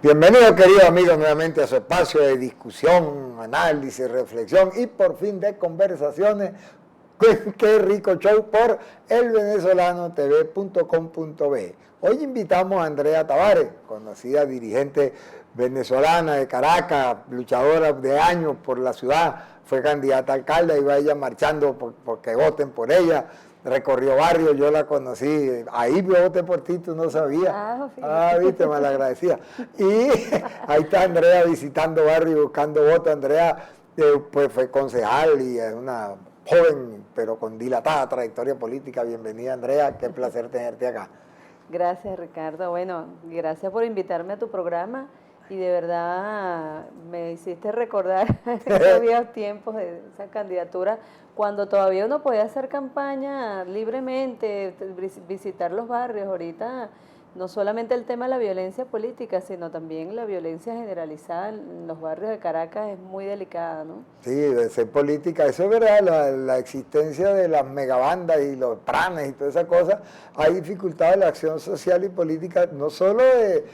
Bienvenido, querido amigo, nuevamente a su espacio de discusión, análisis, reflexión y por fin de conversaciones. Qué rico show por elvenezolanotv.com.be. Hoy invitamos a Andrea Tavares, conocida dirigente venezolana de Caracas, luchadora de años por la ciudad, fue candidata a alcalde, iba ella marchando porque voten por ella. Recorrió barrios, yo la conocí, ahí voté por ti, tú no sabías. Viste, malagradecida. Y ahí está Andrea visitando barrios, buscando votos. Andrea pues fue concejal y es una joven, pero con dilatada trayectoria política. Bienvenida, Andrea, qué placer tenerte acá. Gracias, Ricardo. Bueno, gracias por invitarme a tu programa y de verdad me hiciste recordar esos viejos tiempos de esa candidatura, cuando todavía uno podía hacer campaña libremente, visitar los barrios. Ahorita no solamente el tema de la violencia política, sino también la violencia generalizada en los barrios de Caracas es muy delicada, ¿no? Sí, de ser política, eso es verdad, la existencia de las megabandas y los pranes y todas esas cosas ha dificultado la acción social y política, no solo de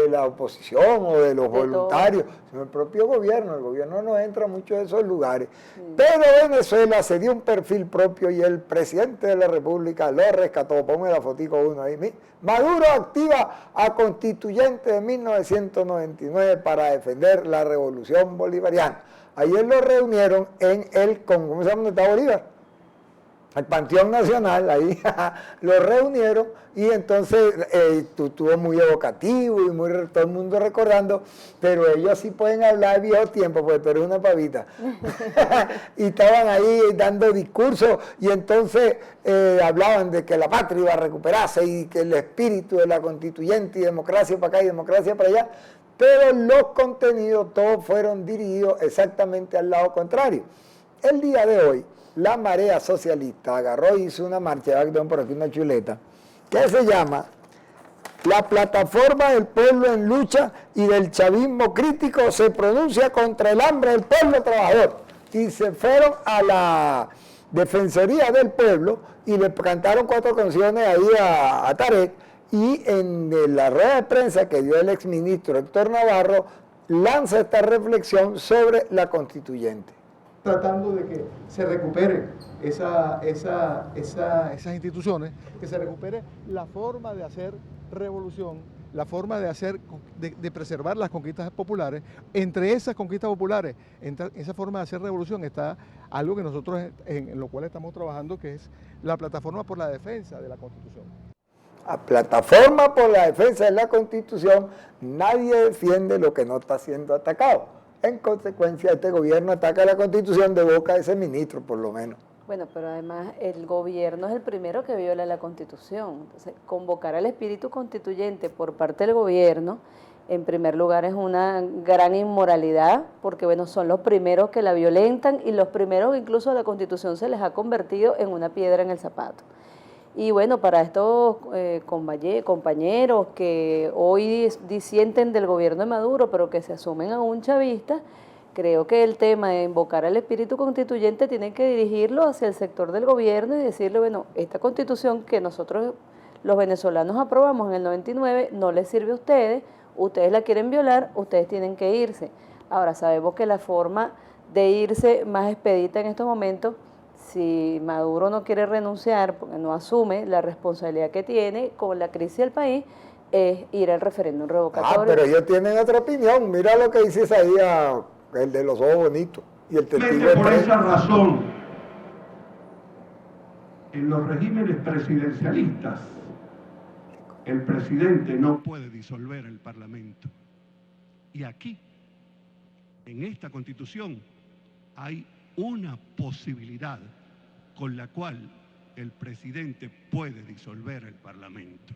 la oposición o de los voluntarios, sino el propio gobierno. El gobierno no entra mucho en esos lugares. Sí. Pero Venezuela se dio un perfil propio y el presidente de la República lo rescató. Ponme la fotico uno ahí. Maduro activa a constituyente de 1999 para defender la revolución bolivariana. Ayer lo reunieron en el, ¿cómo se llama? ¿Dónde está Bolívar? El Panteón Nacional, ahí lo reunieron y entonces estuvo muy evocativo y todo el mundo recordando, pero ellos sí pueden hablar de viejo tiempo, porque tú eres una pavita. Y estaban ahí dando discursos y entonces hablaban de que la patria iba a recuperarse y que el espíritu de la constituyente y democracia para acá y democracia para allá, pero los contenidos todos fueron dirigidos exactamente al lado contrario. El día de hoy, la marea socialista agarró y hizo una marcha, tengo por aquí una chuleta, que se llama La Plataforma del Pueblo en Lucha y del Chavismo Crítico se pronuncia contra el hambre del pueblo trabajador. Y se fueron a la Defensoría del Pueblo y le cantaron 4 canciones ahí a Tarek, y en la rueda de prensa que dio el exministro Héctor Navarro, lanza esta reflexión sobre la constituyente. Tratando de que se recupere esas instituciones, que se recupere la forma de hacer revolución, la forma de preservar las conquistas populares. Entre esas conquistas populares, entre esa forma de hacer revolución está algo que nosotros en lo cual estamos trabajando, que es la plataforma por la defensa de la Constitución. A plataforma por la defensa de la Constitución, nadie defiende lo que no está siendo atacado. En consecuencia, este gobierno ataca la Constitución de boca de ese ministro, por lo menos. Bueno, pero además el gobierno es el primero que viola la Constitución. Entonces, convocar al espíritu constituyente por parte del gobierno, en primer lugar, es una gran inmoralidad, porque bueno, son los primeros que la violentan y los primeros incluso a la Constitución se les ha convertido en una piedra en el zapato. Y bueno, para estos compañeros que hoy disienten del gobierno de Maduro, pero que se asumen aún chavistas, creo que el tema de invocar al espíritu constituyente tienen que dirigirlo hacia el sector del gobierno y decirle, bueno, esta constitución que nosotros los venezolanos aprobamos en el 99 no les sirve a ustedes la quieren violar, ustedes tienen que irse. Ahora, sabemos que la forma de irse más expedita en estos momentos, si Maduro no quiere renunciar, porque no asume la responsabilidad que tiene con la crisis del país, es ir al referéndum revocatorio. Pero ellos tienen otra opinión. Mira lo que dice Isaías, el de los ojos bonitos. Y el testigo por esa razón, en los regímenes presidencialistas, el presidente no puede disolver el Parlamento. Y aquí, en esta Constitución, hay una posibilidad con la cual el presidente puede disolver el Parlamento.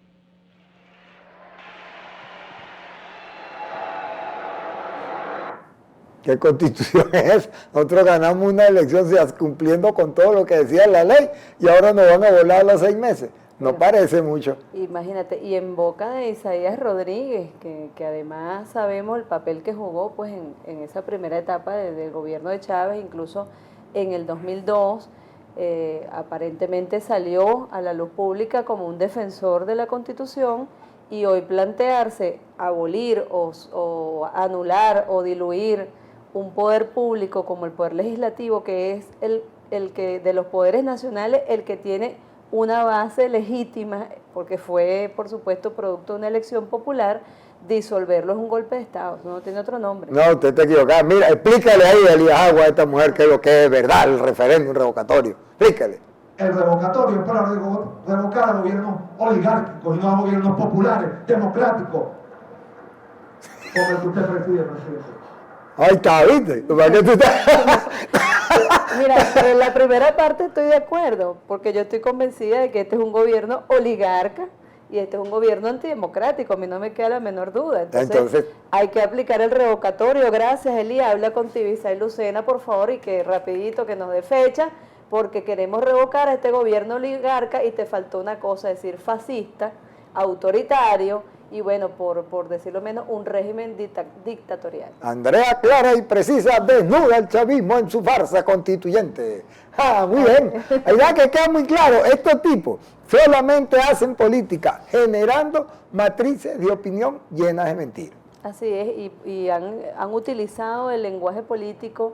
¿Qué constitución es? Nosotros ganamos una elección cumpliendo con todo lo que decía la ley y ahora nos van a volar a los 6 meses. No parece mucho. Imagínate, y en boca de Isaías Rodríguez, que además sabemos el papel que jugó pues en esa primera etapa del gobierno de Chávez, incluso en el 2002, aparentemente salió a la luz pública como un defensor de la Constitución Y hoy plantearse abolir o anular o diluir un poder público como el poder legislativo, que es el que de los poderes nacionales, el que tiene una base legítima, porque fue, por supuesto, producto de una elección popular, disolverlo es un golpe de Estado, no tiene otro nombre. No, usted está equivocado. Mira, explícale ahí a Elías Agua a esta mujer qué es lo que es verdad, el referéndum revocatorio. Explícale. El revocatorio es para revocar a gobiernos oligárquicos y no a gobiernos populares, democráticos, como el que usted preside, presidente. Ahí está, ¿viste? ¿Para qué tú estás? Mira, pero en la primera parte estoy de acuerdo, porque yo estoy convencida de que este es un gobierno oligarca y este es un gobierno antidemocrático, a mí no me queda la menor duda. Entonces hay que aplicar el revocatorio. Gracias, Elías. Habla con Tibisay Lucena, por favor, y que rapidito que nos dé fecha, porque queremos revocar a este gobierno oligarca y te faltó una cosa, decir fascista, autoritario y bueno, por decirlo menos, un régimen dictatorial. Andrea clara y precisa desnuda el chavismo en su farsa constituyente. Ah, muy bien. Ahí que queda muy claro, estos tipos solamente hacen política generando matrices de opinión llenas de mentiras. Así es, y han utilizado el lenguaje político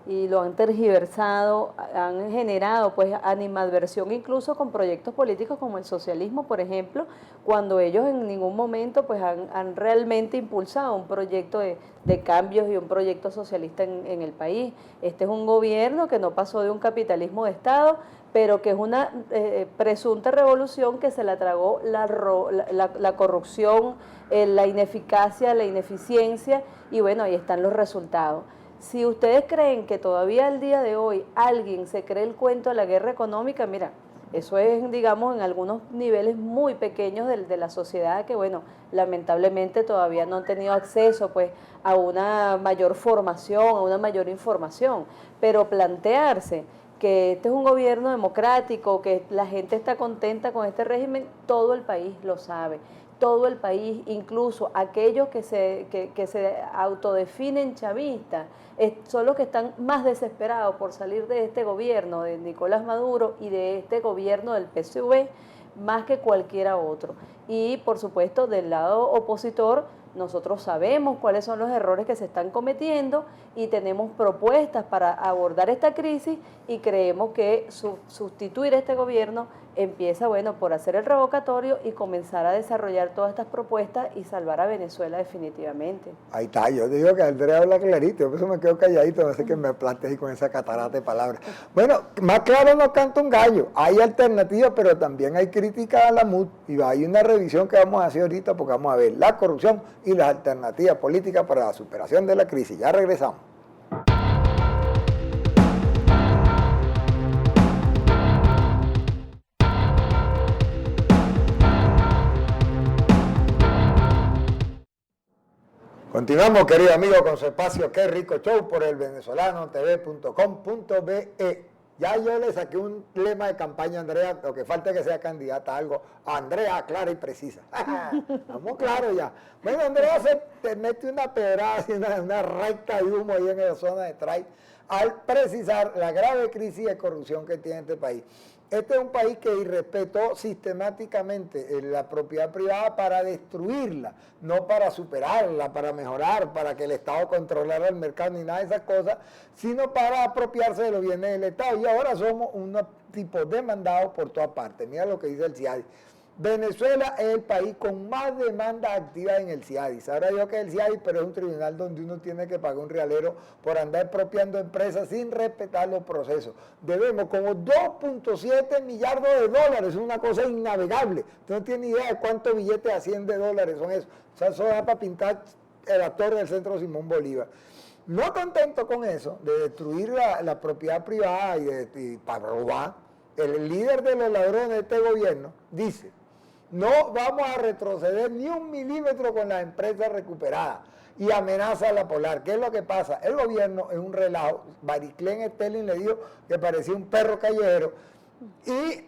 y lo han tergiversado, han generado pues animadversión incluso con proyectos políticos como el socialismo, por ejemplo, cuando ellos en ningún momento pues han realmente impulsado un proyecto de cambios y un proyecto socialista en el país. Este es un gobierno que no pasó de un capitalismo de Estado, pero que es una presunta revolución que se la tragó la corrupción, la ineficacia, la ineficiencia, y bueno, ahí están los resultados. Si ustedes creen que todavía al día de hoy alguien se cree el cuento de la guerra económica, mira, eso es, digamos, en algunos niveles muy pequeños de la sociedad que, bueno, lamentablemente todavía no han tenido acceso, pues, a una mayor formación, a una mayor información. Pero plantearse que este es un gobierno democrático, que la gente está contenta con este régimen, todo el país lo sabe. Todo el país, incluso aquellos que se autodefinen chavistas, son los que están más desesperados por salir de este gobierno de Nicolás Maduro y de este gobierno del PSV, más que cualquiera otro. Y por supuesto, del lado opositor, nosotros sabemos cuáles son los errores que se están cometiendo y tenemos propuestas para abordar esta crisis y creemos que sustituir este gobierno empieza, bueno, por hacer el revocatorio y comenzar a desarrollar todas estas propuestas y salvar a Venezuela definitivamente. Ahí está, yo digo que Andrea habla clarito, yo por eso me quedo calladito, no sé qué me planteé ahí con esa catarata de palabras. Bueno, más claro no canta un gallo, hay alternativas, pero también hay crítica a la MUD y hay una revisión que vamos a hacer ahorita porque vamos a ver la corrupción y las alternativas políticas para la superación de la crisis. Ya regresamos. Continuamos, querido amigo, con su espacio Qué Rico Show por el venezolano.tv.com.be. Ya yo le saqué un lema de campaña a Andrea, lo que falta es que sea candidata a algo. Andrea, clara y precisa. Estamos claros ya. Bueno, Andrea te mete una pedrada, una recta de humo ahí en la zona de Tray, al precisar la grave crisis de corrupción que tiene este país. Este es un país que irrespetó sistemáticamente la propiedad privada para destruirla, no para superarla, para mejorar, para que el Estado controlara el mercado ni nada de esas cosas, sino para apropiarse de los bienes del Estado. Y ahora somos unos tipos demandados por todas partes. Mira lo que dice el CIADI. Venezuela es el país con más demandas activas en el CIADI. Sabrá yo que es el CIADI, pero es un tribunal donde uno tiene que pagar un realero por andar expropiando empresas sin respetar los procesos. Debemos como 2.7 millardos de dólares, es una cosa innavegable. Usted no tiene idea de cuántos billetes a 100 de dólares son eso. O sea, eso da para pintar la torre del Centro Simón Bolívar. No contento con eso, de destruir la propiedad privada y para robar, el líder de los ladrones de este gobierno dice: no vamos a retroceder ni un milímetro con las empresas recuperadas, y amenaza a la Polar. ¿Qué es lo que pasa? El gobierno es un relajo. Bariclén Sterling le dijo que parecía un perro callejero y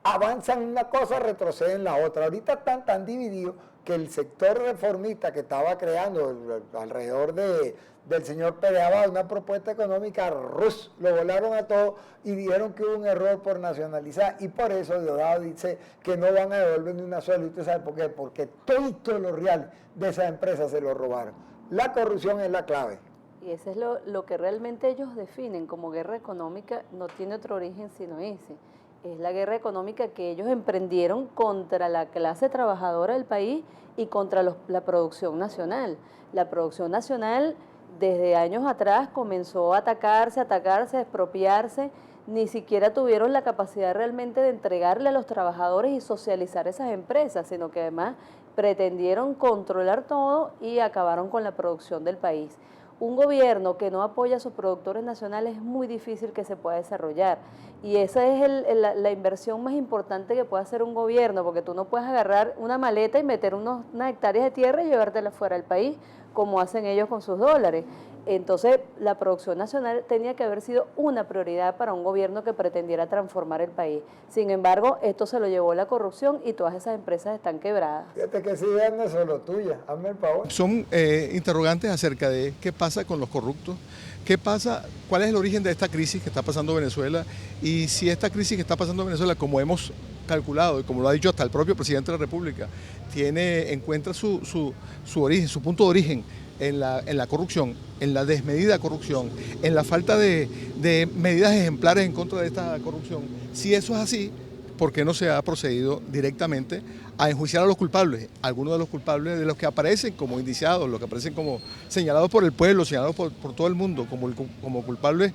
avanzan una cosa, retroceden la otra. Ahorita están tan divididos que el sector reformista que estaba creando alrededor del señor Pérez Abad una propuesta económica, lo volaron a todo y dijeron que hubo un error por nacionalizar, y por eso Diosdado dice que no van a devolver ni una sola. ¿Y usted sabe por qué? Porque todos los reales de esas empresas se los robaron. La corrupción es la clave. Y eso es lo que realmente ellos definen como guerra económica, no tiene otro origen sino ese. Es la guerra económica que ellos emprendieron contra la clase trabajadora del país y contra la producción nacional. La producción nacional desde años atrás comenzó a atacarse, a expropiarse, ni siquiera tuvieron la capacidad realmente de entregarle a los trabajadores y socializar esas empresas, sino que además pretendieron controlar todo y acabaron con la producción del país. Un gobierno que no apoya a sus productores nacionales es muy difícil que se pueda desarrollar. Y esa es la inversión más importante que puede hacer un gobierno, porque tú no puedes agarrar una maleta y meter unas hectáreas de tierra y llevártela fuera del país, como hacen ellos con sus dólares. Entonces, la producción nacional tenía que haber sido una prioridad para un gobierno que pretendiera transformar el país. Sin embargo, esto se lo llevó la corrupción y todas esas empresas están quebradas. Fíjate que esa idea no es solo tuya, hazme el favor. Son interrogantes acerca de qué pasa con los corruptos, qué pasa, cuál es el origen de esta crisis que está pasando Venezuela, y si esta crisis que está pasando Venezuela, como hemos calculado y como lo ha dicho hasta el propio presidente de la República, encuentra su origen, su punto de origen en la corrupción, en la desmedida corrupción, en la falta de medidas ejemplares en contra de esta corrupción. Si eso es así, ¿por qué no se ha procedido directamente a enjuiciar a los culpables? Algunos de los culpables, de los que aparecen como indiciados, los que aparecen como señalados por el pueblo, señalados por todo el mundo como culpables,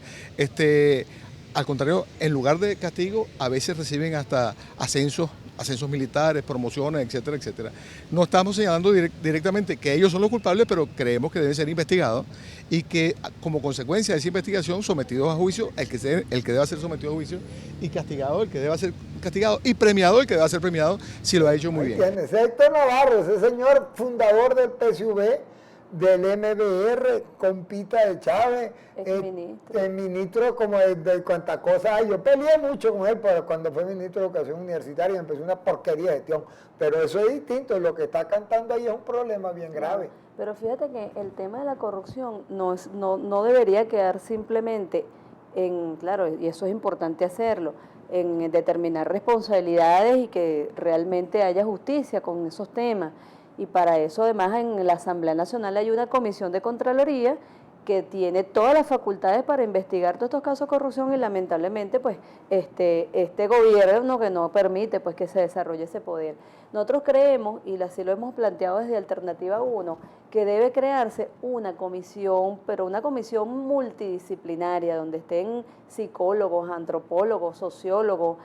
al contrario, en lugar de castigo, a veces reciben hasta ascensos militares, promociones, etcétera, etcétera. No estamos señalando directamente que ellos son los culpables, pero creemos que deben ser investigados y que como consecuencia de esa investigación sometidos a juicio el que deba ser sometido a juicio, y castigado el que deba ser castigado, y premiado el que deba ser premiado si lo ha hecho muy bien. Héctor Navarro, ese señor fundador del PSUV, del MBR, compita de Chávez, el ministro como de cuantas cosas hay. Yo peleé mucho con él cuando fue ministro de Educación Universitaria, empezó una porquería de gestión, pero eso es distinto, lo que está cantando ahí es un problema bien grave. Pero fíjate que el tema de la corrupción no debería quedar simplemente claro, y eso es importante hacerlo, en determinar responsabilidades y que realmente haya justicia con esos temas. Y para eso además en la Asamblea Nacional hay una comisión de Contraloría que tiene todas las facultades para investigar todos estos casos de corrupción, y lamentablemente pues este gobierno que no permite pues que se desarrolle ese poder. Nosotros creemos, y así lo hemos planteado desde Alternativa 1, que debe crearse una comisión, pero una comisión multidisciplinaria, donde estén psicólogos, antropólogos, sociólogos,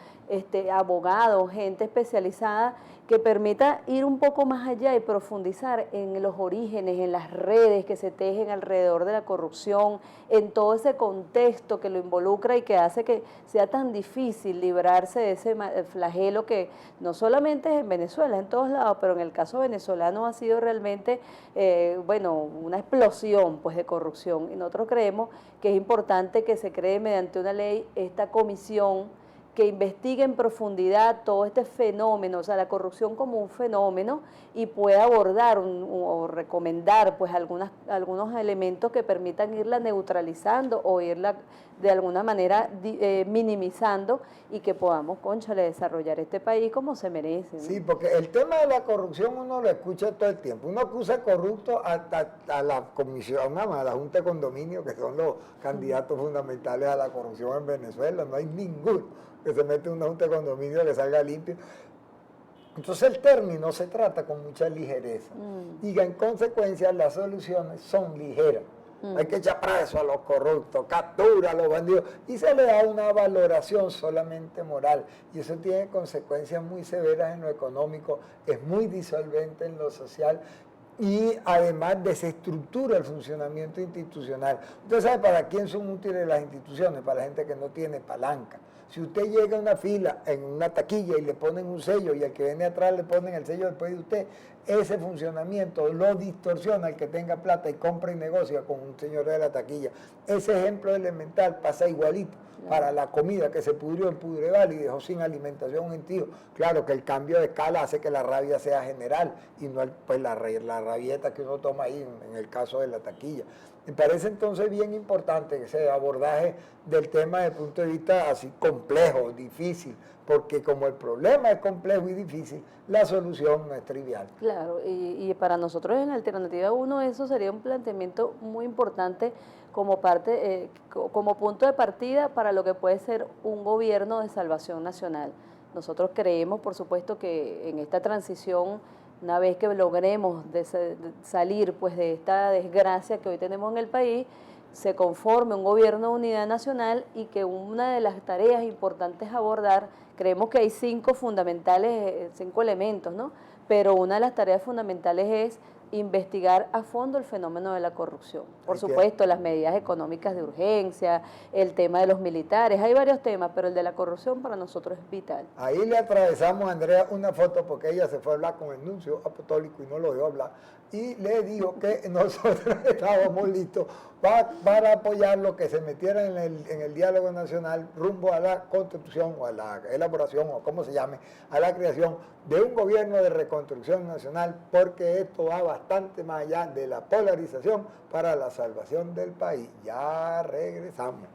abogados, gente especializada, que permita ir un poco más allá y profundizar en los orígenes, en las redes que se tejen alrededor de la corrupción, en todo ese contexto que lo involucra y que hace que sea tan difícil librarse de ese flagelo que no solamente es en Venezuela, en todos lados, pero en el caso venezolano ha sido realmente, una explosión pues de corrupción. Y nosotros creemos que es importante que se cree mediante una ley esta comisión que investigue en profundidad todo este fenómeno, o sea, la corrupción como un fenómeno, y pueda abordar o recomendar pues algunos elementos que permitan irla neutralizando o irla de alguna manera minimizando, y que podamos, cónchale, desarrollar este país como se merece, ¿no? Sí, porque el tema de la corrupción uno lo escucha todo el tiempo. Uno acusa corrupto a la comisión, a la Junta de Condominio, que son los candidatos fundamentales a la corrupción en Venezuela. No hay ninguno que se mete en una Junta de Condominio que salga limpio. Entonces el término se trata con mucha ligereza. Y en consecuencia las soluciones son ligeras. Hay que echar preso a los corruptos, captura a los bandidos, y se le da una valoración solamente moral, y eso tiene consecuencias muy severas en lo económico, es muy disolvente en lo social, y además desestructura el funcionamiento institucional. Usted sabe para quién son útiles las instituciones, para la gente que no tiene palanca. Si usted llega a una fila en una taquilla y le ponen un sello y al que viene atrás le ponen el sello después de usted, ese funcionamiento lo distorsiona el que tenga plata y compra y negocia con un señor de la taquilla. Ese ejemplo elemental pasa igualito para la comida que se pudrió en Pudreval y dejó sin alimentación un gentío. Claro que el cambio de escala hace que la rabia sea general y no pues la rabieta que uno toma ahí en el caso de la taquilla. Me parece entonces bien importante ese abordaje del tema desde el punto de vista así complejo, difícil, porque como el problema es complejo y difícil, la solución no es trivial. Claro, y para nosotros en Alternativa 1 eso sería un planteamiento muy importante como parte, como punto de partida para lo que puede ser un gobierno de salvación nacional. Nosotros creemos, por supuesto, que en esta transición, una vez que logremos salir pues de esta desgracia que hoy tenemos en el país, se conforme un gobierno de unidad nacional y que una de las tareas importantes a abordar, creemos que hay 5 fundamentales, 5 elementos, ¿no? Pero una de las tareas fundamentales es investigar a fondo el fenómeno de la corrupción. Por supuesto, las medidas económicas de urgencia, el tema de los militares, hay varios temas, pero el de la corrupción para nosotros es vital. Ahí le atravesamos a Andrea una foto porque ella se fue a hablar con el nuncio apostólico y no lo dejó hablar. Y le dijo que nosotros estábamos listos para apoyar lo que se metiera en el diálogo nacional rumbo a la constitución o a la elaboración o como se llame, a la creación de un gobierno de reconstrucción nacional, porque esto va bastante más allá de la polarización para la salvación del país. Ya regresamos.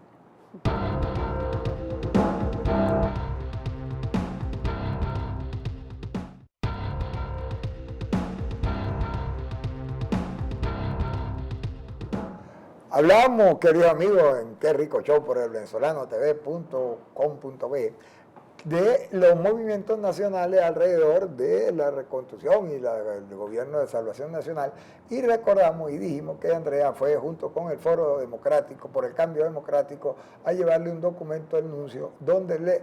Hablamos, queridos amigos, en Qué Rico Show por el venezolano.tv.com.be de los movimientos nacionales alrededor de la reconstrucción y el gobierno de salvación nacional, y recordamos y dijimos que Andrea fue junto con el Foro Democrático por el Cambio Democrático a llevarle un documento al nuncio donde le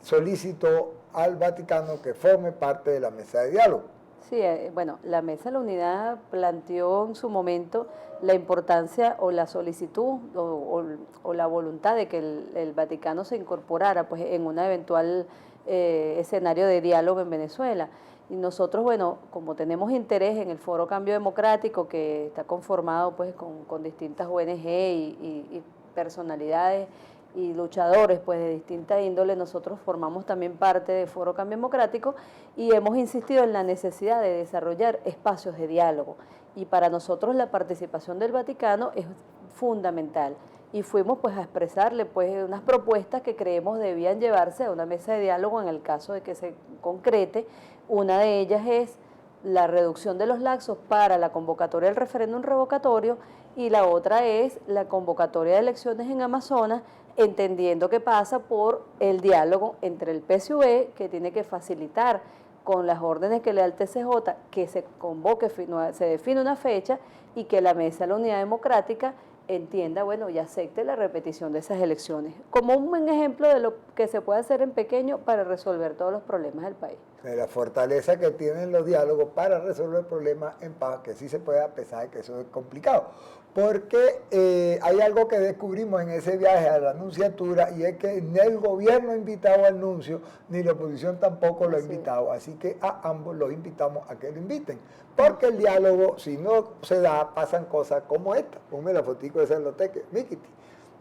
solicitó al Vaticano que forme parte de la mesa de diálogo. Sí, bueno, la Mesa de la Unidad planteó en su momento la importancia o la solicitud o la voluntad de que el Vaticano se incorporara pues, en un eventual escenario de diálogo en Venezuela. Y nosotros, bueno, como tenemos interés en el Foro Cambio Democrático, que está conformado pues, con distintas ONG y personalidades y luchadores pues de distinta índole, nosotros formamos también parte de Foro Cambio Democrático y hemos insistido en la necesidad de desarrollar espacios de diálogo, y para nosotros la participación del Vaticano es fundamental, y fuimos pues a expresarle pues unas propuestas que creemos debían llevarse a una mesa de diálogo en el caso de que se concrete. Una de ellas es la reducción de los lapsos para la convocatoria del referéndum revocatorio, y la otra es la convocatoria de elecciones en Amazonas, entendiendo que pasa por el diálogo entre el PSUV, que tiene que facilitar con las órdenes que le da el TCJ que se convoque, se define una fecha, y que la Mesa de la Unidad Democrática entienda, bueno, y acepte la repetición de esas elecciones, como un buen ejemplo de lo que se puede hacer en pequeño para resolver todos los problemas del país. De la fortaleza que tienen los diálogos para resolver problemas en paz, que sí se puede, a pesar de que eso es complicado. Porque hay algo que descubrimos en ese viaje a la Nunciatura, y es que ni el gobierno ha invitado al nuncio, ni la oposición tampoco lo ha invitado. Así que a ambos los invitamos a que lo inviten. Porque el diálogo, si no se da, pasan cosas como esta. Ponme la fotico de Cerloteque, Miquiti.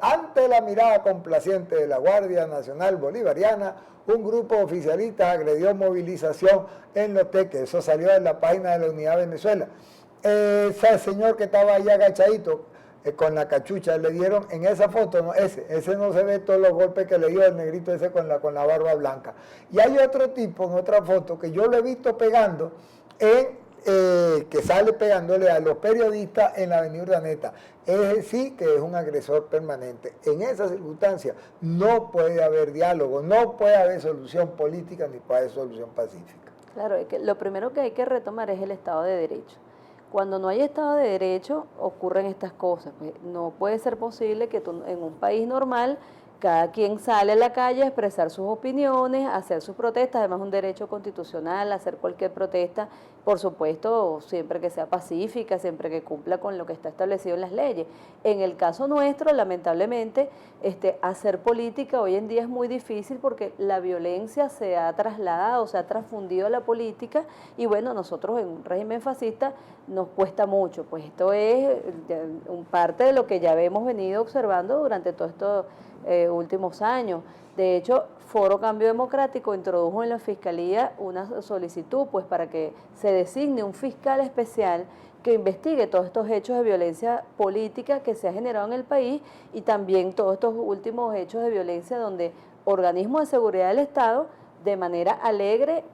Ante la mirada complaciente de la Guardia Nacional Bolivariana, un grupo oficialista agredió movilización en Los Teques. Eso salió en la página de la Unidad Venezuela. Ese señor que estaba ahí agachadito con la cachucha, le dieron en esa foto, no, ese no se ve todos los golpes que le dio el negrito ese con la barba blanca. Y hay otro tipo en otra foto que yo lo he visto pegando que sale pegándole a los periodistas en la avenida Urdaneta. Es sí que es un agresor permanente. En esas circunstancias no puede haber diálogo, no puede haber solución política ni puede haber solución pacífica. Claro, es que lo primero que hay que retomar es el Estado de Derecho. Cuando no hay Estado de Derecho ocurren estas cosas. No puede ser posible que tú, en un país normal cada quien sale a la calle a expresar sus opiniones, a hacer sus protestas, además es un derecho constitucional hacer cualquier protesta, por supuesto, siempre que sea pacífica, siempre que cumpla con lo que está establecido en las leyes. En el caso nuestro, lamentablemente, hacer política hoy en día es muy difícil porque la violencia se ha trasladado, se ha transfundido a la política y bueno, nosotros en un régimen fascista nos cuesta mucho, pues esto es parte de lo que ya hemos venido observando durante todos estos últimos años. De hecho, Foro Cambio Democrático introdujo en la Fiscalía una solicitud pues para que se designe un fiscal especial que investigue todos estos hechos de violencia política que se ha generado en el país y también todos estos últimos hechos de violencia donde organismos de seguridad del Estado de manera alegre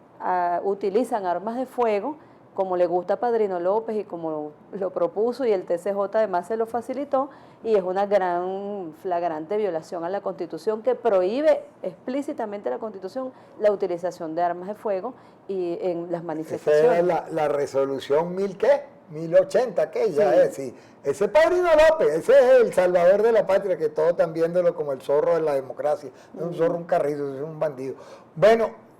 utilizan armas de fuego como le gusta a Padrino López y como lo propuso y el TCJ además se lo facilitó, y es una gran flagrante violación a la Constitución que prohíbe explícitamente la Constitución la utilización de armas de fuego y en las manifestaciones. Esa es la resolución 1080, aquella sí. es, sí. Ese Padrino López, ese es el salvador de la patria, que todos están viéndolo como el zorro de la democracia, no es un zorro, un carrizo, es un bandido. Bueno,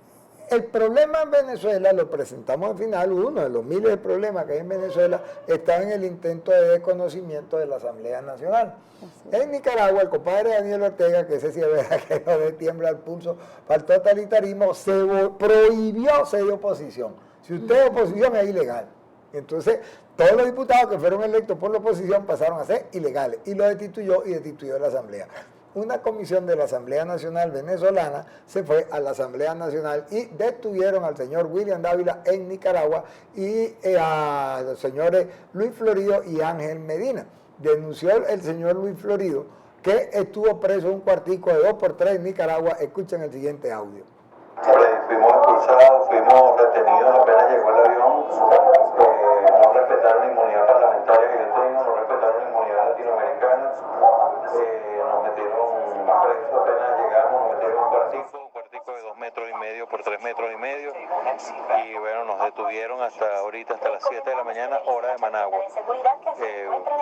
el problema en Venezuela, lo presentamos al final, uno de los miles de problemas que hay en Venezuela, está en el intento de desconocimiento de la Asamblea Nacional. En Nicaragua, el compadre Daniel Ortega, que ese sí es verdad que no le tiembla el pulso para el totalitarismo, se prohibió ser de oposición. Si usted es oposición es ilegal. Entonces, todos los diputados que fueron electos por la oposición pasaron a ser ilegales y lo destituyó y destituyó la Asamblea. Una comisión de la Asamblea Nacional venezolana se fue a la Asamblea Nacional y detuvieron al señor William Dávila en Nicaragua y a los señores Luis Florido y Ángel Medina. Denunció el señor Luis Florido que estuvo preso en un cuartico de 2x3 en Nicaragua. Escuchen el siguiente audio. Fuimos expulsados, fuimos retenidos apenas llegó el avión, no respetaron la inmunidad parlamentaria que yo tengo, no respetaron la inmunidad latinoamericana, nos metieron presos apenas llegamos, nos metieron en un cuartico de 2,5 metros por 3,5 metros, y bueno, nos detuvieron hasta ahorita, hasta las 7 de la mañana, hora de Managua.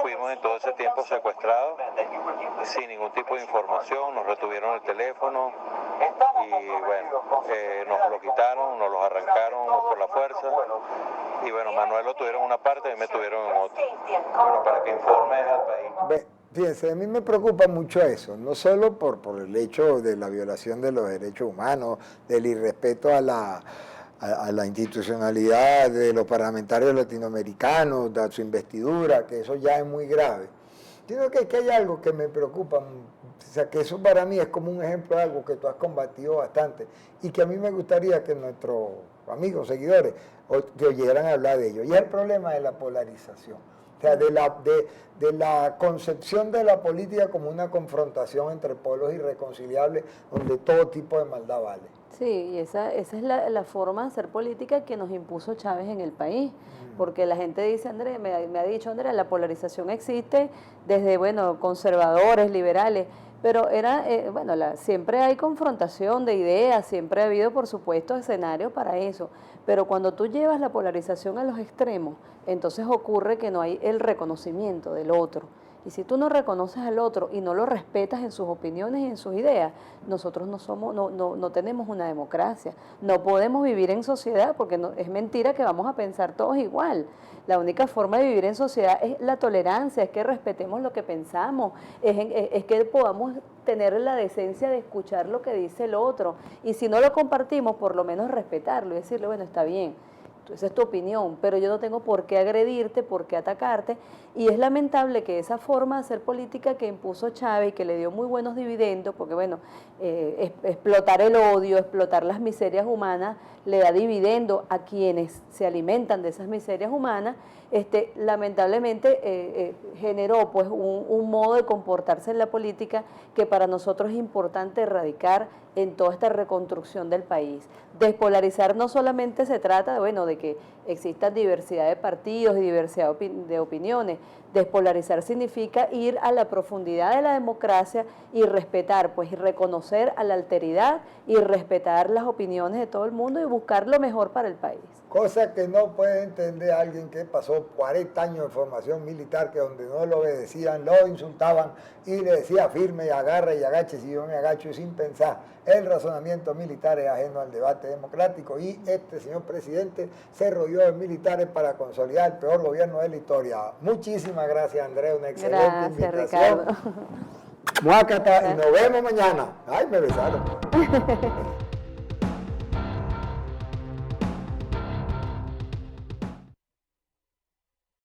Fuimos en todo ese tiempo secuestrados, sin ningún tipo de información, nos retuvieron el teléfono, y bueno, nos lo quitaron, nos lo arrancaron por la fuerza, y bueno, Manuel lo tuvieron en una parte y me tuvieron en otra. Bueno, para que informes al país. Fíjense, a mí me preocupa mucho eso, no solo por el hecho de la violación de los derechos humanos, del irrespeto a la institucionalidad de los parlamentarios latinoamericanos, de su investidura, que eso ya es muy grave, sino que hay algo que me preocupa, o sea, que eso para mí es como un ejemplo de algo que tú has combatido bastante y que a mí me gustaría que nuestros amigos, seguidores, que oyeran hablar de ello, y es el problema de la polarización. O sea, de la concepción de la política como una confrontación entre pueblos irreconciliables donde todo tipo de maldad vale. Sí, y esa es la forma de hacer política que nos impuso Chávez en el país, porque la gente dice, Andrés, me ha dicho Andrés, la polarización existe desde, bueno, conservadores, liberales, pero siempre hay confrontación de ideas, siempre ha habido, por supuesto, escenarios para eso, pero cuando tú llevas la polarización a los extremos, entonces ocurre que no hay el reconocimiento del otro. Y si tú no reconoces al otro y no lo respetas en sus opiniones y en sus ideas, nosotros no tenemos una democracia. No podemos vivir en sociedad porque es mentira que vamos a pensar todos igual. La única forma de vivir en sociedad es la tolerancia, es que respetemos lo que pensamos, es que podamos tener la decencia de escuchar lo que dice el otro. Y si no lo compartimos, por lo menos respetarlo y decirle, bueno, está bien. Esa es tu opinión, pero yo no tengo por qué agredirte, por qué atacarte, y es lamentable que esa forma de hacer política que impuso Chávez y que le dio muy buenos dividendos, porque bueno, explotar el odio, explotar las miserias humanas, le da dividendo a quienes se alimentan de esas miserias humanas, lamentablemente generó pues un modo de comportarse en la política que para nosotros es importante erradicar en toda esta reconstrucción del país. Despolarizar no solamente se trata de, bueno, de que exista diversidad de partidos y diversidad de opiniones. Despolarizar significa ir a la profundidad de la democracia y respetar, pues, y reconocer a la alteridad y respetar las opiniones de todo el mundo y buscar lo mejor para el país. Cosa que no puede entender alguien que pasó 40 años de formación militar, que donde no lo obedecían, lo insultaban y le decía firme y agarra y agache si yo me agacho sin pensar. El razonamiento militar es ajeno al debate democrático y este señor presidente se rodeó de militares para consolidar el peor gobierno de la historia. Muchísimas gracias, Andrés, una excelente invitación. Gracias, Ricardo. Muácata, y nos vemos mañana. Ay, me besaron.